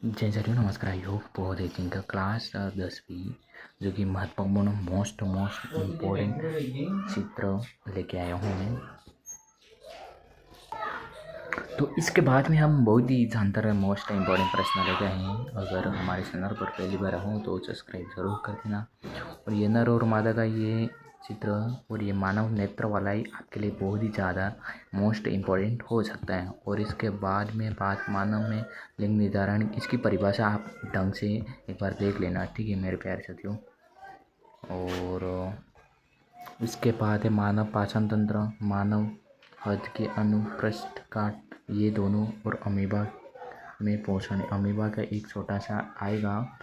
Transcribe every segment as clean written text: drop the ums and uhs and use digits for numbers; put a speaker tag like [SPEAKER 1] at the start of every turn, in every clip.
[SPEAKER 1] जय जरियो नमस्कार। योग बहुत जिनका क्लास 10वीं जो कि महत्वपूर्ण मोस्ट इम्पोर्टेंट चित्र लेके आया हूँ मैं। तो इसके बाद में हम बहुत ही जानदार मोस्ट इम्पोर्टेंट प्रश्न लेके आए हैं। अगर हमारे चैनल पर पहली बार हो तो सब्सक्राइब जरूर कर देना। और ये नर और मादा का ये चित्र और ये मानव नेत्र वाला ही आपके लिए बहुत ही ज़्यादा मोस्ट इम्पोर्टेंट हो सकता है। और इसके बाद में बात मानव में लिंग निर्धारण, इसकी परिभाषा आप ढंग से एक बार देख लेना, ठीक है मेरे प्यारे साथियों। और इसके बाद है मानव पाचन तंत्र, मानव हद के अनुप्रस्थ काट, ये दोनों, और अमीबा में पोषण। अमीबा का एक छोटा सा आएगा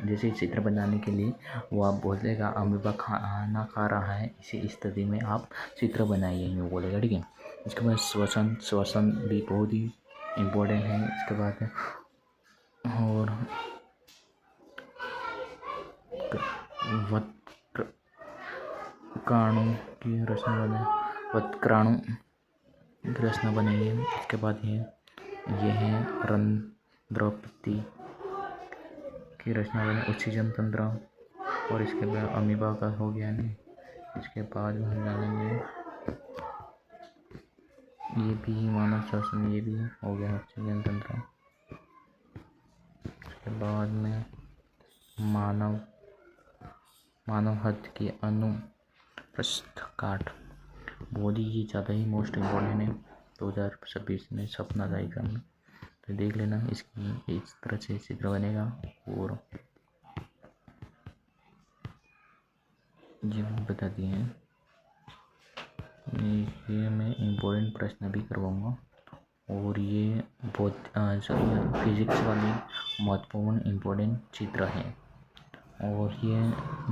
[SPEAKER 1] जैसे चित्र बनाने के लिए, वो आप बोलेगा अमीबा खाना खा रहा है, इसी स्थिति में आप चित्र बनाइए, यूँ बोलेगा, ठीक है। इसके बाद श्वसन भी बहुत ही इम्पोर्टेंट है। इसके बाद और वक्राणु की रचना बने, वक्राणु की रचना बनेगी। इसके बाद ये है रंध्रपति की रचना बने, ऑक्सीजन तंत्र। और इसके बाद अमीबा का हो गया नहीं। इसके बाद हम जानेंगे ये भी मानव श्वसन, ये भी हो गया ऑक्सीजन तंत्र। इसके बाद में मानव हद की अनुप्रस्थ काट, बहुत ही ज़्यादा ही मोस्ट इम्पोर्टेंट है 2026 में सपना जारी करना। तो देख लेना, इसकी इस तरह से चित्र बनेगा। और जी बता दिए हैं, ये मैं इम्पोर्टेंट प्रश्न भी करवाऊँगा। और ये बहुत फिजिक्स वाली महत्वपूर्ण इम्पोर्टेंट चित्र है। और ये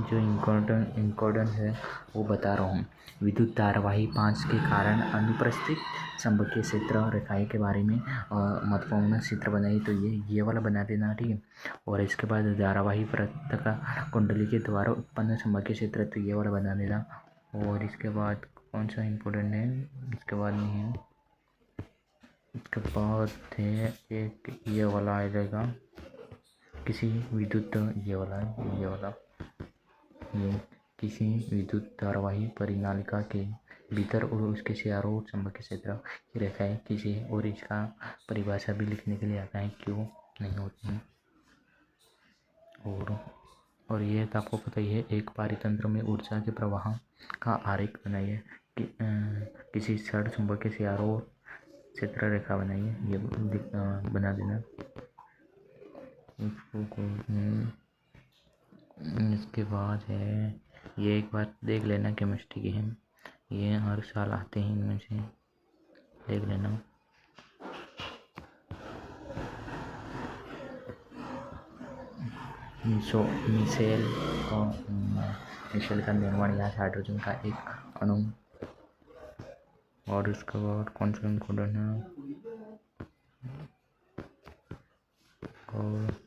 [SPEAKER 1] जो इम्पोर्टेंट है वो बता रहा हूँ। विद्युत धारावाही 5 के कारण अनुप्रस्थित चुंबकीय क्षेत्र रेखाएं के बारे में महत्वपूर्ण चित्र बनाई, तो ये वाला बना देना, ठीक है। और इसके बाद धारावाही पृथ्वी कुंडली के द्वारा उत्पन्न चुंबकीय क्षेत्र, तो ये वाला बना देना। और इसके बाद कौन सा इम्पोर्टेंट है, इसके बाद नहीं है, इसके बाद है एक ये वाला आ जाएगा, किसी विद्युत ये किसी विद्युत धारावाही परिनालिका के भीतर और उसके चारों चुंबकीय क्षेत्र की रेखाएं किसी, और इसका परिभाषा भी लिखने के लिए आता है, क्यों नहीं होती है। और ये तो आपको पता ही है, एक पारितंत्र में ऊर्जा के प्रवाह का आरेख बनाइए कि किसी क्षण चुंबकीय चारों क्षेत्र रेखा बनाइए, ये बना देना। इसके बाद है ये, एक बार देख लेना केमिस्ट्री की है, ये हर साल आते हैं, इनमें से देख लेना। मिशेल का निर्माण यहाँ हाइड्रोजन का एक अणु। और इसके बाद कौन सा इम्पोर्टेंट है, और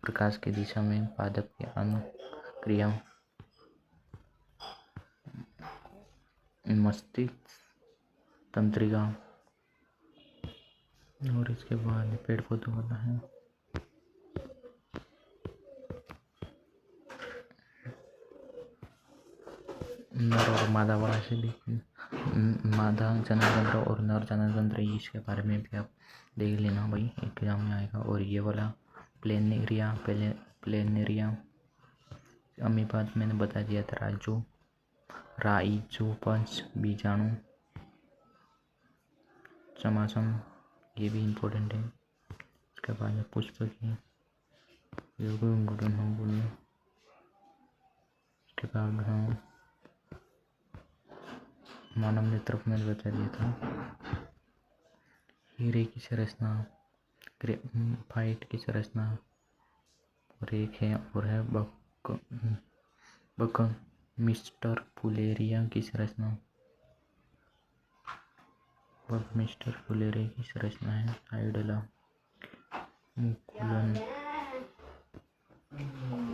[SPEAKER 1] प्रकाश की दिशा में पादप की अनुक्रिया, मस्तिष्क तंत्रिका। और इसके बाद पेड़ पौधों वाला है, नर और मादा वाला से भी, मादा जननतंत्र और नर जननतंत्र, इसके बारे में भी आप देख लेना भाई, एग्जाम में आएगा। और ये वाला प्लेनेरिया अमीबा मैंने बता दिया था, राइजोपंच बीजाणु समासम, ये भी इम्पोर्टेंट है। इसके बाद पुष्प की, ये भी इम्पोर्टेंट हो बोलिए। इसके बाद मानव नेत्र को मैंने बता दिया था। हीरे की संरचना, ग्रेफाइट की संरचना, और एक है और है बकमिस्टर फुलेरिया की संरचना, बकमिस्टर फुलेरिया की संरचना है। हाइडला मुकुलन